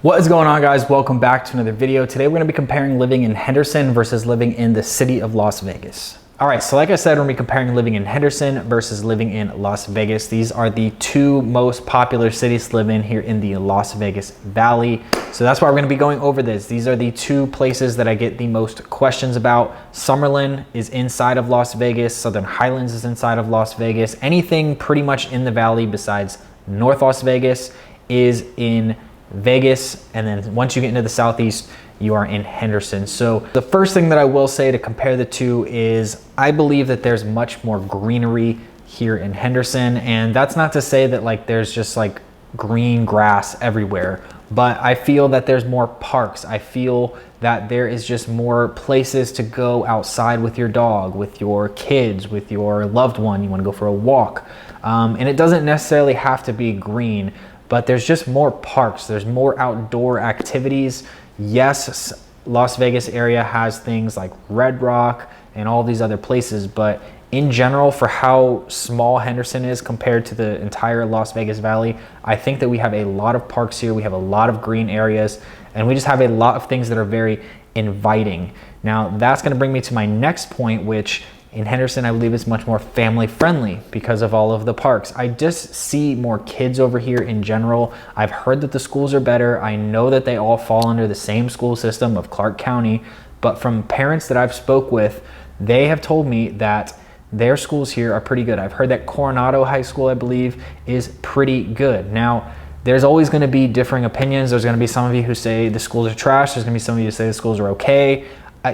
What is going on, guys? Welcome back to another video. Today we're going to be comparing living in Henderson versus living in the city of Las Vegas. All right, so like I said, we're going to be comparing living in Henderson versus living in Las Vegas. These are the two most popular cities to live in here in the Las Vegas Valley. So that's why we're going to be going over this. These are the two places that I get the most questions about. Summerlin is inside of Las Vegas. Southern Highlands is inside of Las Vegas. Anything pretty much in the valley besides North Las Vegas is in Vegas, and then once you get into the southeast, you are in Henderson. So the first thing that I will say to compare the two is I believe that there's much more greenery here in Henderson, and that's not to say that like there's just like green grass everywhere, but I feel that there's more parks. I feel that there is just more places to go outside with your dog, with your kids, with your loved one. You want to go for a walk, and it doesn't necessarily have to be green, but there's just more parks. There's more outdoor activities. Yes, Las Vegas area has things like Red Rock and all these other places, but in general, for how small Henderson is compared to the entire Las Vegas Valley, I think that we have a lot of parks here. We have a lot of green areas, and we just have a lot of things that are very inviting. Now, that's going to bring me to my next point, which in Henderson, I believe it's much more family friendly because of all of the parks. I just see more kids over here in general. I've heard that the schools are better. I know that they all fall under the same school system of Clark County, but from parents that I've spoke with, they have told me that their schools here are pretty good. I've heard that Coronado High School, I believe, is pretty good. Now, there's always going to be differing opinions. There's going to be some of you who say the schools are trash. There's going to be some of you who say the schools are okay.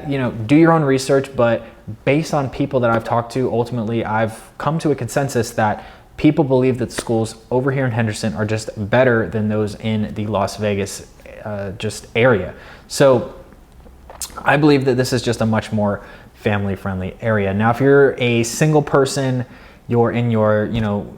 You know, do your own research, but based on people that I've talked to, ultimately I've come to a consensus that people believe that schools over here in Henderson are just better than those in the Las Vegas just area. So I believe that this is just a much more family-friendly area. Now, if you're a single person, you're in your,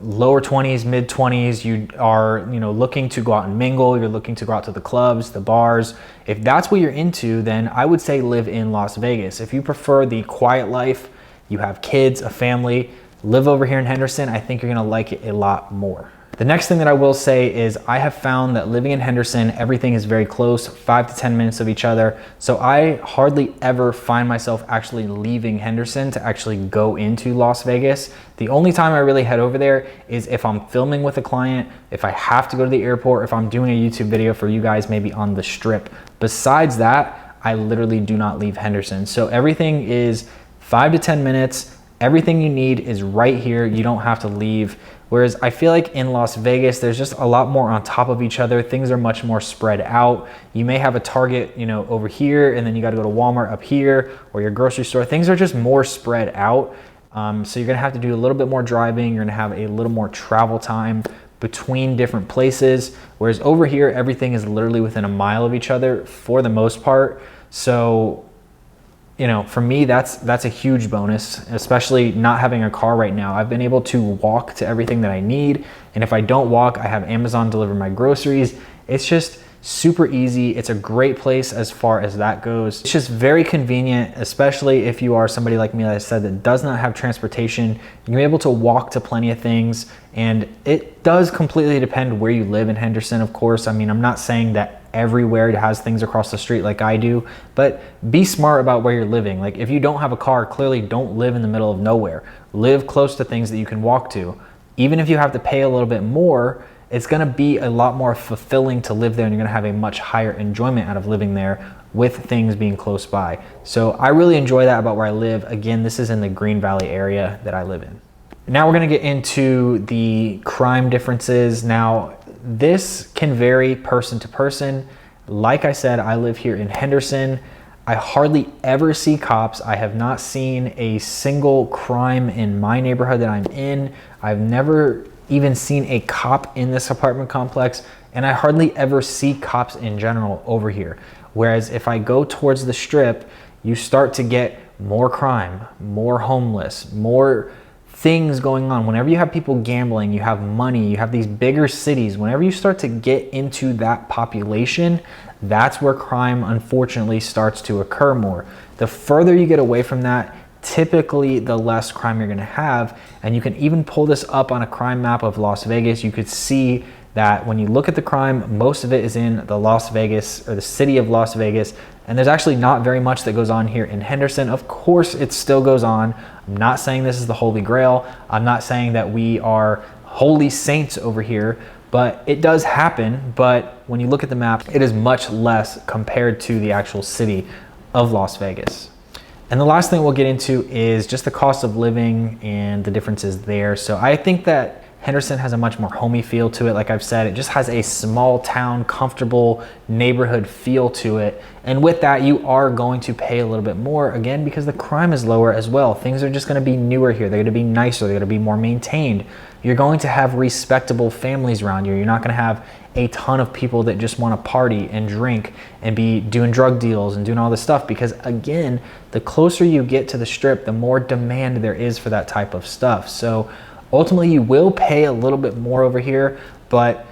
lower 20s, mid 20s, you are, looking to go out and mingle, you're looking to go out to the clubs, the bars. If that's what you're into, then I would say live in Las Vegas. If you prefer the quiet life, you have kids, a family, live over here in Henderson, I think you're gonna like it a lot more. The next thing that I will say is I have found that living in Henderson, everything is very close, 5 to 10 minutes of each other. So I hardly ever find myself actually leaving Henderson to actually go into Las Vegas. The only time I really head over there is if I'm filming with a client, if I have to go to the airport, if I'm doing a YouTube video for you guys, maybe on the strip. Besides that, I literally do not leave Henderson. So everything is 5 to 10 minutes. Everything you need is right here. You don't have to leave. Whereas I feel like in Las Vegas, there's just a lot more on top of each other. Things are much more spread out. You may have a Target, over here, and then you got to go to Walmart up here, or your grocery store. Things are just more spread out. So you're gonna have to do a little bit more driving. You're gonna have a little more travel time between different places. Whereas over here, everything is literally within a mile of each other for the most part. So, for me, that's a huge bonus, especially not having a car right now. I've been able to walk to everything that I need. And if I don't walk, I have Amazon deliver my groceries. It's just super easy. It's a great place as far as that goes. It's just very convenient, especially if you are somebody like me, like I said, that does not have transportation. You're able to walk to plenty of things. And it does completely depend where you live in Henderson, of course. I mean, I'm not saying that everywhere it has things across the street like I do, but be smart about where you're living. Like if you don't have a car, clearly don't live in the middle of nowhere. Live close to things that you can walk to. Even if you have to pay a little bit more, it's gonna be a lot more fulfilling to live there, and you're gonna have a much higher enjoyment out of living there with things being close by. So I really enjoy that about where I live. Again, this is in the Green Valley area that I live in. Now we're gonna get into the crime differences. Now, this can vary person to person. Like I said, I live here in Henderson. I hardly ever see cops. I have not seen a single crime in my neighborhood that I'm in. I've never even seen a cop in this apartment complex, and I hardly ever see cops in general over here. Whereas if I go towards the strip, you start to get more crime, more homeless, more things going on. Whenever you have people gambling, you have money, you have these bigger cities, whenever you start to get into that population, that's where crime unfortunately starts to occur more. The further you get away from that, typically the less crime you're gonna have. And you can even pull this up on a crime map of Las Vegas. You could see that when you look at the crime, most of it is in the Las Vegas or the city of Las Vegas. And there's actually not very much that goes on here in Henderson. Of course, it still goes on. I'm not saying this is the Holy Grail. I'm not saying that we are holy saints over here, but it does happen. But when you look at the map, it is much less compared to the actual city of Las Vegas. And the last thing we'll get into is just the cost of living and the differences there. So I think that Henderson has a much more homey feel to it. Like I've said, it just has a small town, comfortable neighborhood feel to it. And with that, you are going to pay a little bit more, again, because the crime is lower as well. Things are just gonna be newer here. They're gonna be nicer, they're gonna be more maintained. You're going to have respectable families around you. You're not gonna have a ton of people that just wanna party and drink and be doing drug deals and doing all this stuff, because again, the closer you get to the Strip, the more demand there is for that type of stuff. So ultimately, you will pay a little bit more over here, but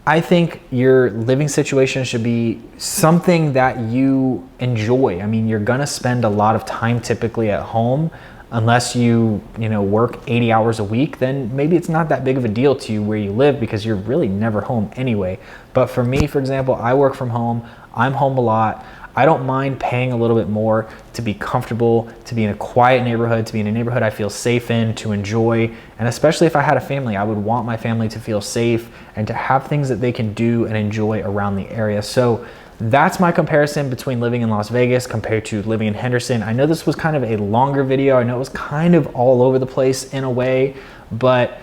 I think your living situation should be something that you enjoy. I mean, you're gonna spend a lot of time typically at home, unless you work 80 hours a week, then maybe it's not that big of a deal to you where you live because you're really never home anyway. But for me, for example, I work from home, I'm home a lot. I don't mind paying a little bit more to be comfortable, to be in a quiet neighborhood, to be in a neighborhood I feel safe in, to enjoy. And especially if I had a family, I would want my family to feel safe and to have things that they can do and enjoy around the area. So that's my comparison between living in Las Vegas compared to living in Henderson. I know this was kind of a longer video. I know it was kind of all over the place in a way, but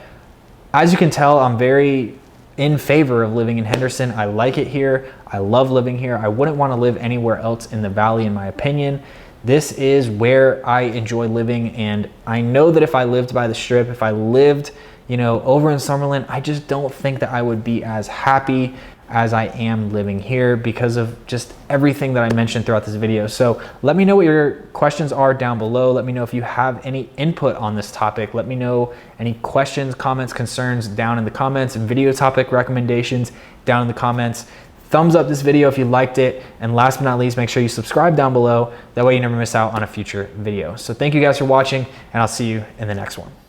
as you can tell, I'm very in favor of living in Henderson. I like it here. I love living here. I wouldn't want to live anywhere else in the valley, in my opinion. This is where I enjoy living, and I know that if I lived by the Strip, if I lived, over in Summerlin, I just don't think that I would be as happy as I am living here because of just everything that I mentioned throughout this video. So let me know what your questions are down below. Let me know if you have any input on this topic. Let me know any questions, comments, concerns down in the comments, video topic recommendations down in the comments. Thumbs up this video if you liked it. And last but not least, make sure you subscribe down below. That way you never miss out on a future video. So thank you guys for watching, and I'll see you in the next one.